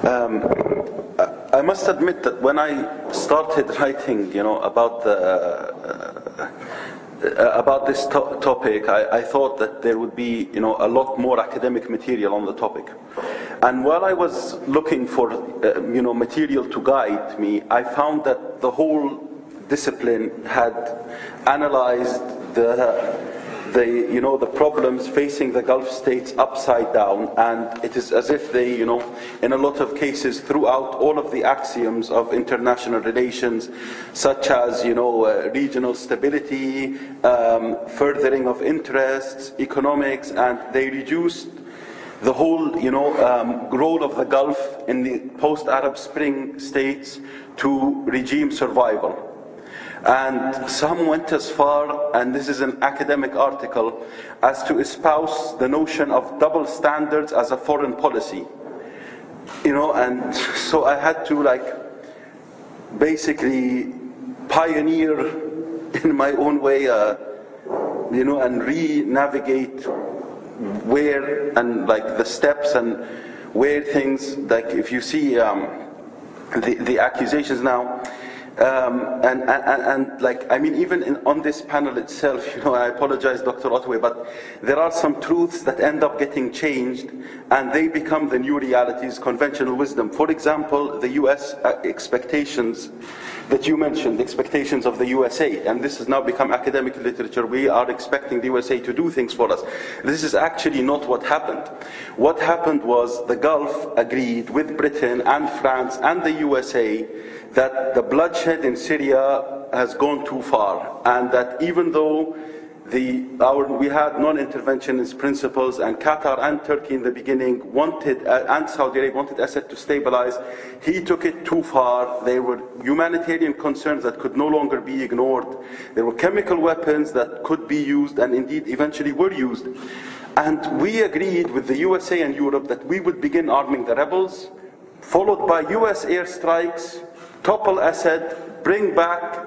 I must admit that when I started writing, about this topic, I thought that there would be, a lot more academic material on the topic. And while I was looking for, material to guide me, I found that the whole discipline had analyzed the problems facing the Gulf states upside down, and it is as if they, in a lot of cases, threw out all of the axioms of international relations, such as, regional stability, furthering of interests, economics, and they reduced the whole, role of the Gulf in the post-Arab Spring states to regime survival. And some went as far, and this is an academic article, as to espouse the notion of double standards as a foreign policy. And so I had to basically pioneer in my own way, and re-navigate where and the steps and where things, if you see the accusations now, even on this panel itself, I apologize, Dr. Otway, but there are some truths that end up getting changed and they become the new realities, conventional wisdom. For example, the US expectations that you mentioned, the expectations of the USA, and this has now become academic literature. We are expecting the USA to do things for us. This is actually not what happened. What happened was the Gulf agreed with Britain and France and the USA that the bloodshed in Syria has gone too far, and that even though we had non-interventionist principles, and Qatar and Turkey in the beginning wanted, and Saudi Arabia wanted Assad to stabilize, he took it too far. There were humanitarian concerns that could no longer be ignored. There were chemical weapons that could be used, and indeed eventually were used. And we agreed with the USA and Europe that we would begin arming the rebels, followed by US airstrikes, topple Assad, bring back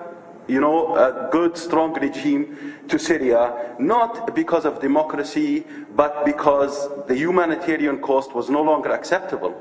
a good, strong regime to Syria, not because of democracy, but because the humanitarian cost was no longer acceptable.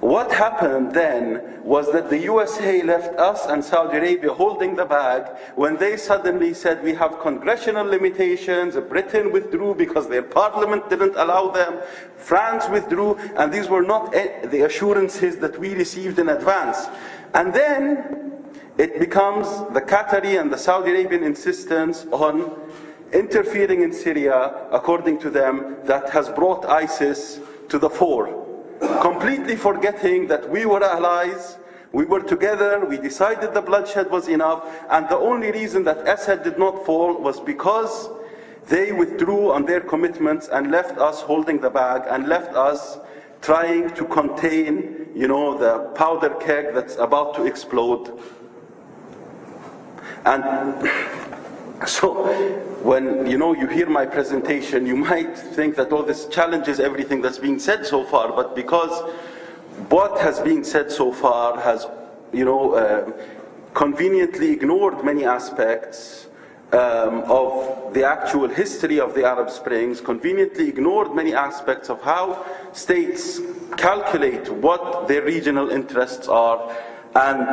What happened then was that the USA left us and Saudi Arabia holding the bag when they suddenly said we have congressional limitations. Britain withdrew because their parliament didn't allow them. France withdrew, and these were not the assurances that we received in advance. And then it becomes the Qatari and the Saudi Arabian insistence on interfering in Syria, according to them, that has brought ISIS to the fore. Completely forgetting that we were allies, we were together, we decided the bloodshed was enough, and the only reason that Assad did not fall was because they withdrew on their commitments and left us holding the bag, and left us trying to contain, the powder keg that's about to explode. And so when you hear my presentation, you might think that this challenges everything that's being said so far, but because what has been said so far has conveniently ignored many aspects of the actual history of the Arab Springs, conveniently ignored many aspects of how states calculate what their regional interests are, and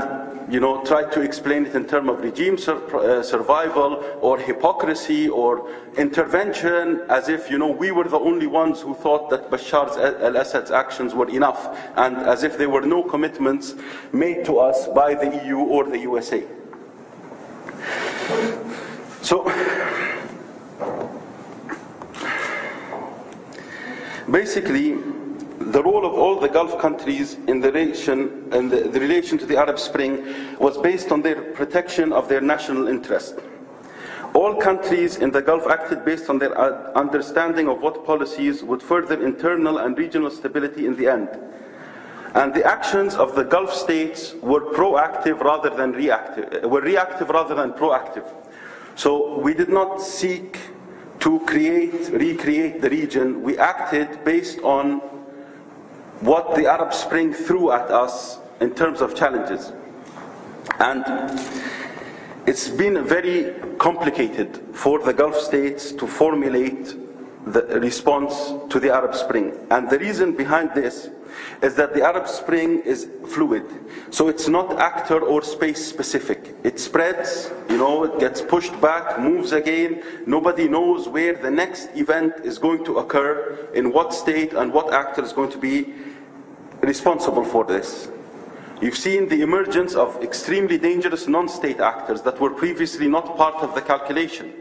try to explain it in terms of regime survival or hypocrisy or intervention, as if we were the only ones who thought that Bashar al-Assad's actions were enough, and as if there were no commitments made to us by the EU or the USA. So basically, the role of all the Gulf countries in the relation to the Arab Spring was based on their protection of their national interest. All countries in the Gulf acted based on their understanding of what policies would further internal and regional stability in the end. And the actions of the Gulf states were proactive rather than reactive, were reactive rather than proactive. So we did not seek to recreate the region. We acted based on what the Arab Spring threw at us in terms of challenges. And it's been very complicated for the Gulf states to formulate the response to the Arab Spring. And the reason behind this is that the Arab Spring is fluid. So it's not actor or space specific. It spreads, it gets pushed back, moves again. Nobody knows where the next event is going to occur, in what state, and what actor is going to be responsible for this. You've seen the emergence of extremely dangerous non-state actors that were previously not part of the calculation.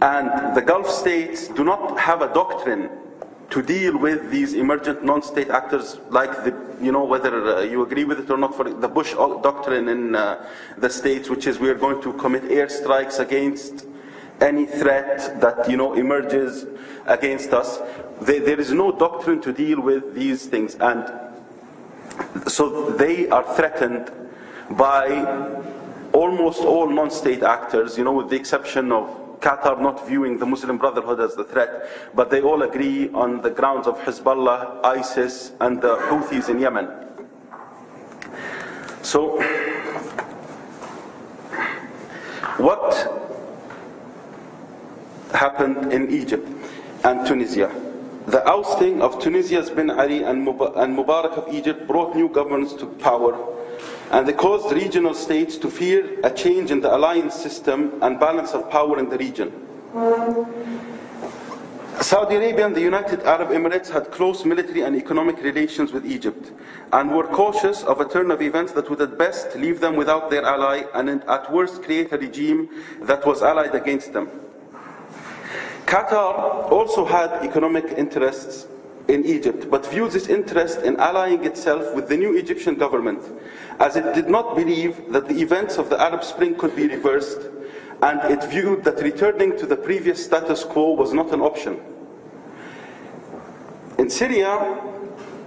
And the Gulf states do not have a doctrine to deal with these emergent non-state actors, like whether you agree with it or not, for the Bush doctrine in the States, which is we are going to commit airstrikes against any threat that emerges against us. There is no doctrine to deal with these things, and so they are threatened by almost all non-state actors, with the exception of Qatar not viewing the Muslim Brotherhood as the threat, but they all agree on the grounds of Hezbollah, ISIS, and the Houthis in Yemen. So, what happened in Egypt and Tunisia? The ousting of Tunisia's Ben Ali and Mubarak of Egypt brought new governments to power, and they caused regional states to fear a change in the alliance system and balance of power in the region. Saudi Arabia and the United Arab Emirates had close military and economic relations with Egypt, and were cautious of a turn of events that would at best leave them without their ally, and at worst create a regime that was allied against them. Qatar also had economic interests in Egypt, but viewed this interest in allying itself with the new Egyptian government, as it did not believe that the events of the Arab Spring could be reversed, and it viewed that returning to the previous status quo was not an option. In Syria,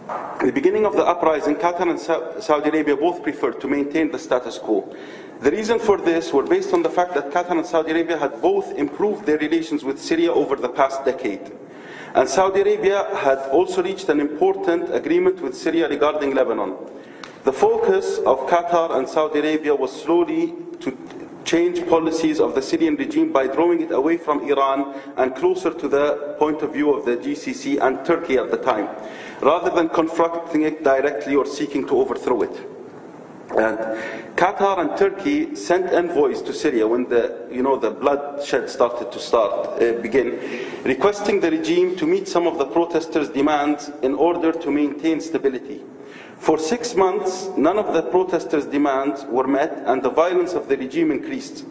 at the beginning of the uprising, Qatar and Saudi Arabia both preferred to maintain the status quo. The reason for this were based on the fact that Qatar and Saudi Arabia had both improved their relations with Syria over the past decade. And Saudi Arabia had also reached an important agreement with Syria regarding Lebanon. The focus of Qatar and Saudi Arabia was slowly to change policies of the Syrian regime by drawing it away from Iran and closer to the point of view of the GCC and Turkey at the time, rather than confronting it directly or seeking to overthrow it. And Qatar and Turkey sent envoys to Syria when the bloodshed started to begin, requesting the regime to meet some of the protesters' demands in order to maintain stability. For 6 months, none of the protesters' demands were met, and the violence of the regime increased.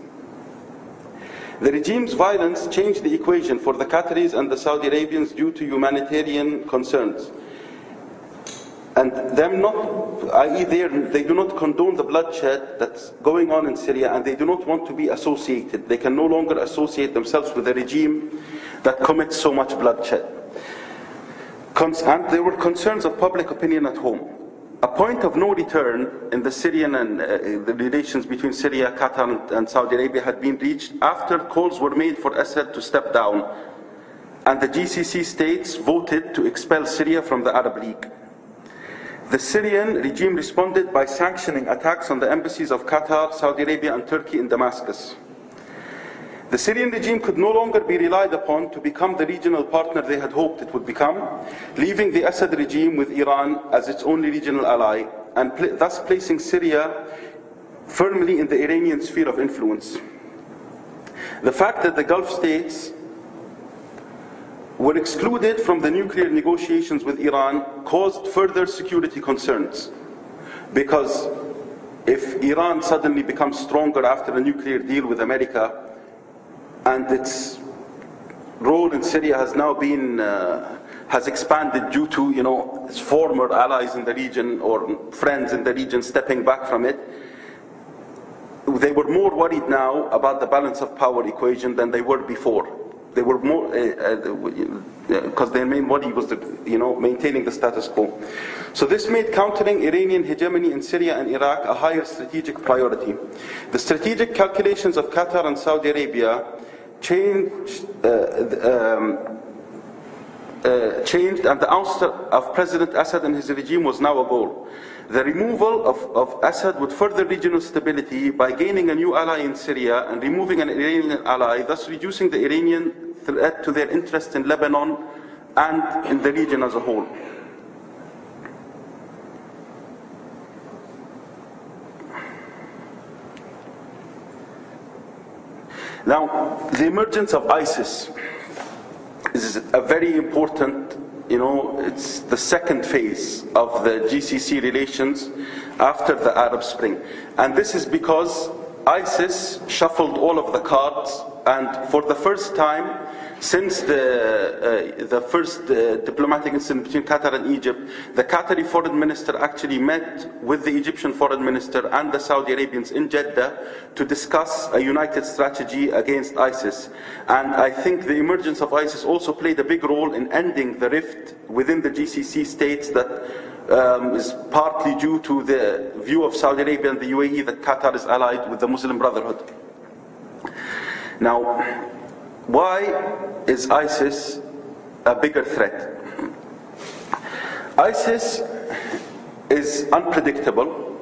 The regime's violence changed the equation for the Qataris and the Saudi Arabians due to humanitarian concerns. And i.e. they do not condone the bloodshed that's going on in Syria, and they do not want to be associated. They can no longer associate themselves with a regime that commits so much bloodshed. And there were concerns of public opinion at home. A point of no return in the Syrian and the relations between Syria, Qatar, and Saudi Arabia had been reached after calls were made for Assad to step down, and the GCC states voted to expel Syria from the Arab League. The Syrian regime responded by sanctioning attacks on the embassies of Qatar, Saudi Arabia, and Turkey in Damascus. The Syrian regime could no longer be relied upon to become the regional partner they had hoped it would become, leaving the Assad regime with Iran as its only regional ally, and thus placing Syria firmly in the Iranian sphere of influence. The fact that the Gulf states were excluded from the nuclear negotiations with Iran caused further security concerns, because if Iran suddenly becomes stronger after a nuclear deal with America, and its role in Syria has now been has expanded due to its former allies in the region or friends in the region stepping back from it, they were more worried now about the balance of power equation than they were before. They were more because their main worry was maintaining the status quo. So this made countering Iranian hegemony in Syria and Iraq a higher strategic priority. The strategic calculations of Qatar and Saudi Arabia changed, and the ouster of President Assad and his regime was now a goal. The removal of Assad would further regional stability by gaining a new ally in Syria and removing an Iranian ally, thus reducing the Iranian threat to their interest in Lebanon and in the region as a whole. Now, the emergence of ISIS is a very important, it's the second phase of the GCC relations after the Arab Spring. And this is because ISIS shuffled all of the cards, and for the first time since the first diplomatic incident between Qatar and Egypt, the Qatari foreign minister actually met with the Egyptian foreign minister and the Saudi Arabians in Jeddah to discuss a united strategy against ISIS. And I think the emergence of ISIS also played a big role in ending the rift within the GCC states that is partly due to the view of Saudi Arabia and the UAE that Qatar is allied with the Muslim Brotherhood. Now, why is ISIS a bigger threat? ISIS is unpredictable,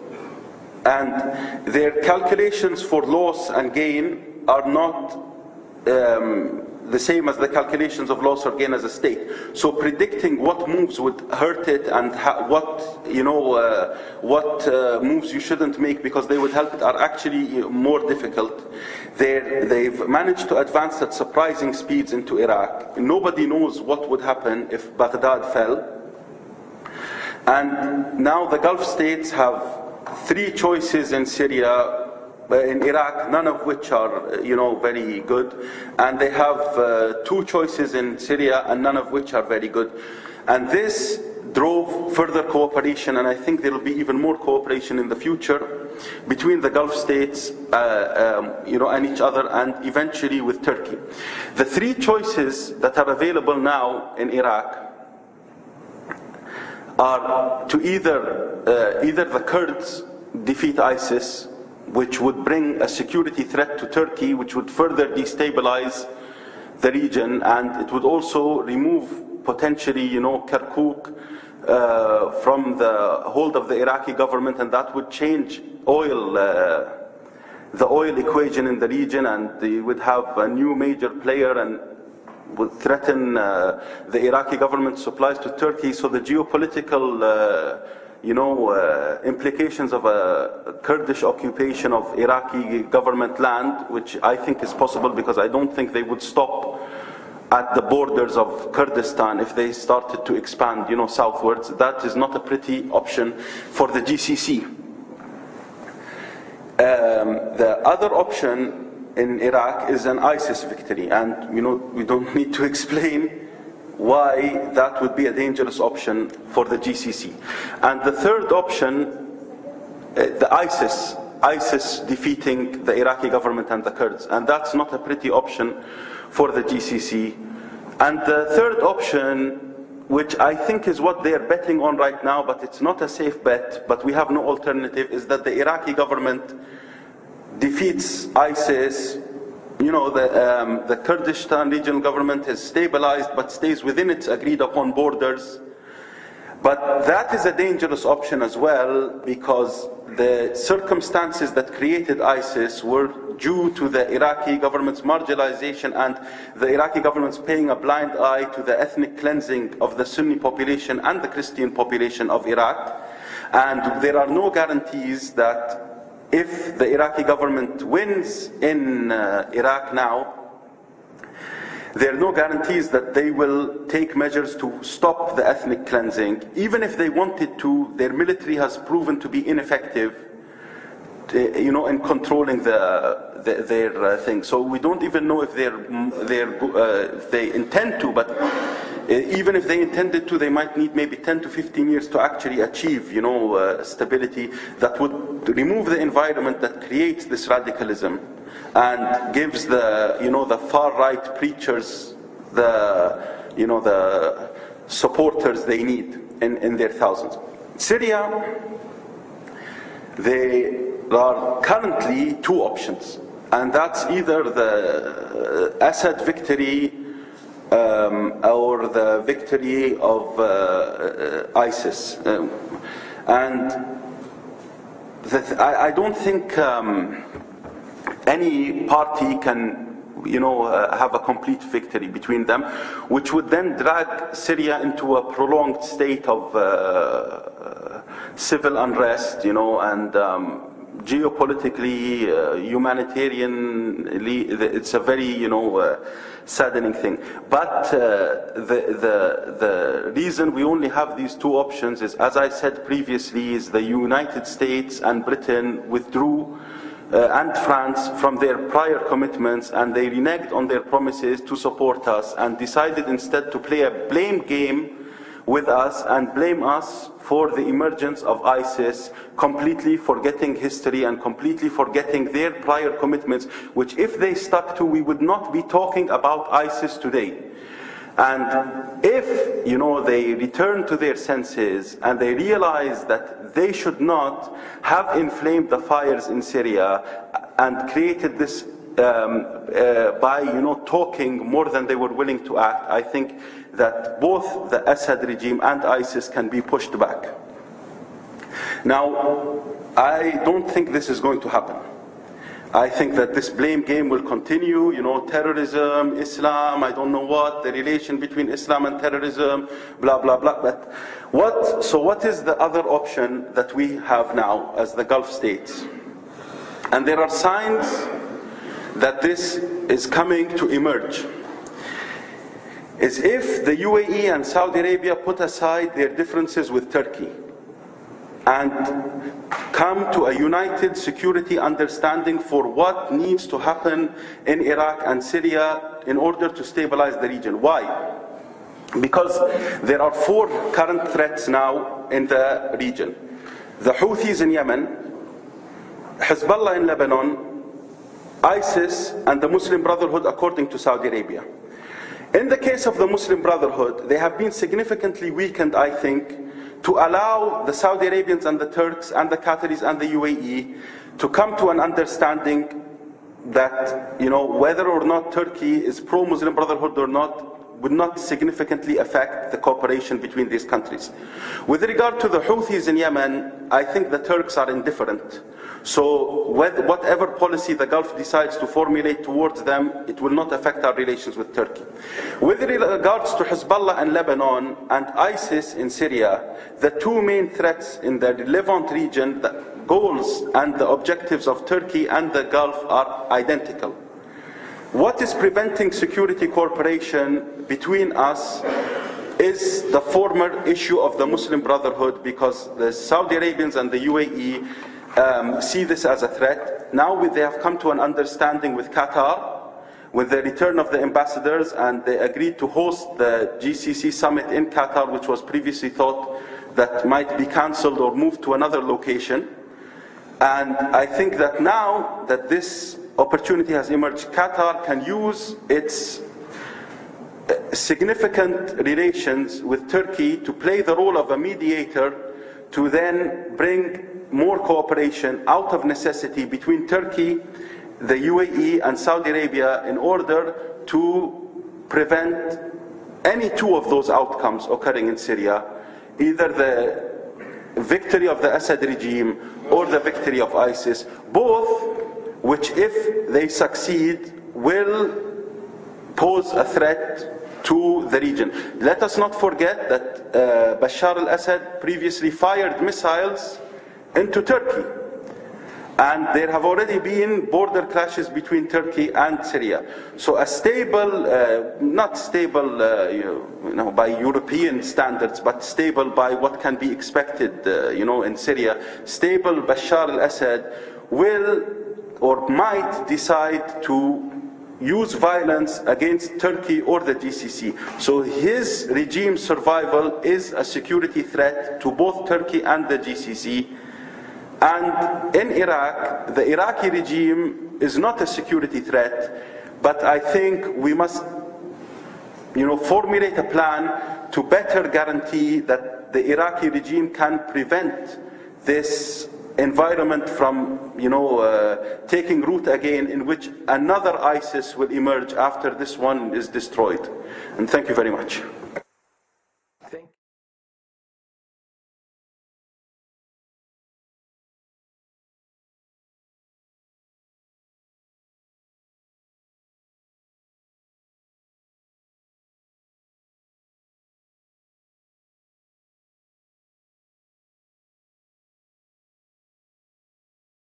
and their calculations for loss and gain are not the same as the calculations of loss or gain as a state. So predicting what moves would hurt it and what moves you shouldn't make because they would help it are actually more difficult. They've managed to advance at surprising speeds into Iraq. Nobody knows what would happen if Baghdad fell. And now the Gulf states have three choices in Syria, in Iraq, none of which are, very good. And they have two choices in Syria, and none of which are very good. And this drove further cooperation, and I think there will be even more cooperation in the future between the Gulf states, and each other, and eventually with Turkey. The three choices that are available now in Iraq are to either the Kurds defeat ISIS, which would bring a security threat to Turkey, which would further destabilize the region, and it would also remove potentially, Kirkuk from the hold of the Iraqi government, and that would change the oil equation in the region, and they would have a new major player and would threaten the Iraqi government supplies to Turkey. So the geopolitical implications of a Kurdish occupation of Iraqi government land, which I think is possible because I don't think they would stop at the borders of Kurdistan if they started to expand, southwards. That is not a pretty option for the GCC. The other option in Iraq is an ISIS victory, and we don't need to explain why that would be a dangerous option for the GCC. And the third option, the ISIS defeating the Iraqi government and the Kurds, and that's not a pretty option for the GCC. And the third option, which I think is what they're betting on right now, but it's not a safe bet, but we have no alternative, is that the Iraqi government defeats ISIS. The Kurdistan regional government is stabilized but stays within its agreed upon borders. But that is a dangerous option as well, because the circumstances that created ISIS were due to the Iraqi government's marginalization and the Iraqi government's paying a blind eye to the ethnic cleansing of the Sunni population and the Christian population of Iraq. And there are no guarantees that if the Iraqi government wins in Iraq now, there are no guarantees that they will take measures to stop the ethnic cleansing. Even if they wanted to, their military has proven to be ineffective, in controlling their thing. So we don't even know if they intend to, but even if they intended to, they might need maybe 10 to 15 years to actually achieve, stability that would remove the environment that creates this radicalism and gives the far-right preachers the supporters they need in their thousands. Syria, there are currently two options, and that's either the Assad victory or the victory of ISIS. I don't think any party can have a complete victory between them, which would then drag Syria into a prolonged state of civil unrest, and geopolitically, humanitarianly, it's a very, saddening thing. But the reason we only have these two options is, as I said previously, is the United States and Britain withdrew and France from their prior commitments, and they reneged on their promises to support us and decided instead to play a blame game with us and blame us for the emergence of ISIS, completely forgetting history and completely forgetting their prior commitments, which if they stuck to, we would not be talking about ISIS today. And if, they return to their senses and they realize that they should not have inflamed the fires in Syria and created this by talking more than they were willing to act, I think that both the Assad regime and ISIS can be pushed back. Now, I don't think this is going to happen. I think that this blame game will continue, terrorism, Islam, I don't know what, the relation between Islam and terrorism, blah, blah, blah. But what is the other option that we have now as the Gulf states? And there are signs that this is coming to emerge. Is if the UAE and Saudi Arabia put aside their differences with Turkey and come to a united security understanding for what needs to happen in Iraq and Syria in order to stabilize the region. Why? Because there are four current threats now in the region. The Houthis in Yemen, Hezbollah in Lebanon, ISIS, and the Muslim Brotherhood according to Saudi Arabia. In the case of the Muslim Brotherhood, they have been significantly weakened, I think, to allow the Saudi Arabians and the Turks and the Qataris and the UAE to come to an understanding that, whether or not Turkey is pro-Muslim Brotherhood or not, would not significantly affect the cooperation between these countries. With regard to the Houthis in Yemen, I think the Turks are indifferent. So whatever policy the Gulf decides to formulate towards them, it will not affect our relations with Turkey. With regards to Hezbollah in Lebanon and ISIS in Syria, the two main threats in the Levant region, the goals and the objectives of Turkey and the Gulf are identical. What is preventing security cooperation between us is the former issue of the Muslim Brotherhood, because the Saudi Arabians and the UAE see this as a threat. Now they have come to an understanding with Qatar, with the return of the ambassadors, and they agreed to host the GCC summit in Qatar, which was previously thought that might be cancelled or moved to another location. And I think that now that this opportunity has emerged, Qatar can use its significant relations with Turkey to play the role of a mediator to then bring more cooperation out of necessity between Turkey, the UAE and Saudi Arabia in order to prevent any two of those outcomes occurring in Syria, either the victory of the Assad regime or the victory of ISIS, both which, if they succeed, will pose a threat to the region. Let us not forget that Bashar al-Assad previously fired missiles into Turkey, and there have already been border clashes between Turkey and Syria. So a stable, not stable by European standards, but stable by what can be expected in Syria, stable Bashar al-Assad will or might decide to use violence against Turkey or the GCC. So his regime's survival is a security threat to both Turkey and the GCC. And in Iraq, the Iraqi regime is not a security threat, but I think we must formulate a plan to better guarantee that the Iraqi regime can prevent this environment from taking root again, in which another ISIS will emerge after this one is destroyed. And thank you very much.